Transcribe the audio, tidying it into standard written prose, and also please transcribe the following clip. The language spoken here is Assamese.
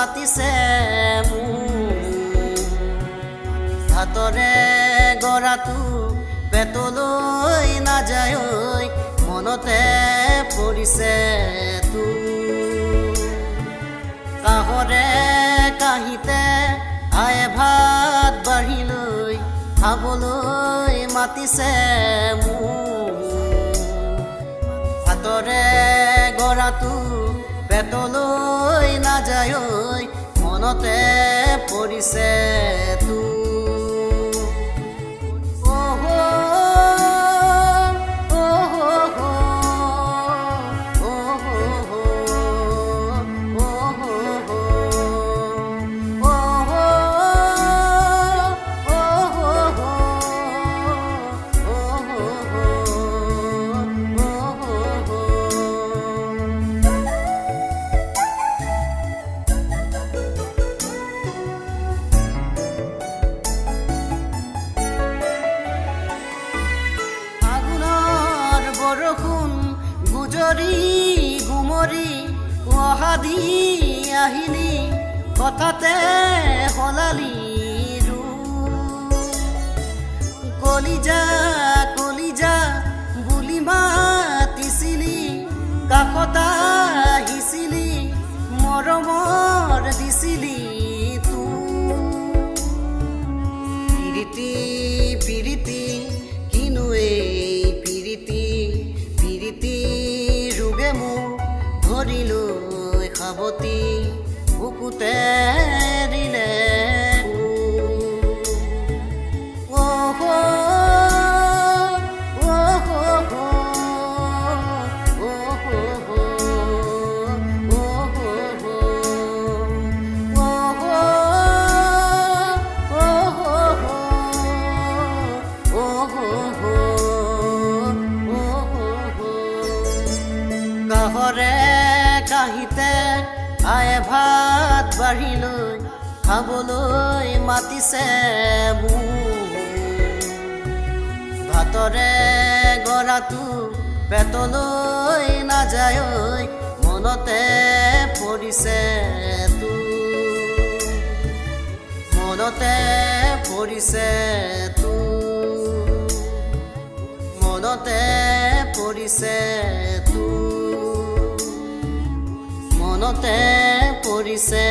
মাতিছে মোক ভাতৰে গৰাটো পেটলৈ নাযায় ঐ মনতে পৰিছে তোৰ কাহৰে কাহিতে আয়ে ভাত বাঢ়ি লৈ খাবলৈ মাতিছে মোক ভাতৰে গৰাটো পেটলৈ নাযায় ঐ মনতে পৰিছে তোৰ বৰষুণ গুজৰি গুমৰি অহাদি আহিলি হঠাতে সলালি কলিজা কলিজা বুলি মাতিছিলি কাষত আহিছিলি মৰমৰ দিছিলি পিৰিতি পিৰিতি কিনো ৰোগে মোক ধৰিলৈ সাৱতি বুকুতে দিলে কাহৰে কাহিতে আয়ে ভাত বাঢ়ি লৈ খাবলৈ মাতিছে মোক ভাতৰে গৰাটো পেটলৈ নাযায় ঐ মনতে পৰিছে তোৰ মনতে পৰিছে তোৰ মনতে পৰিছে তোৰ মনতে পৰিছে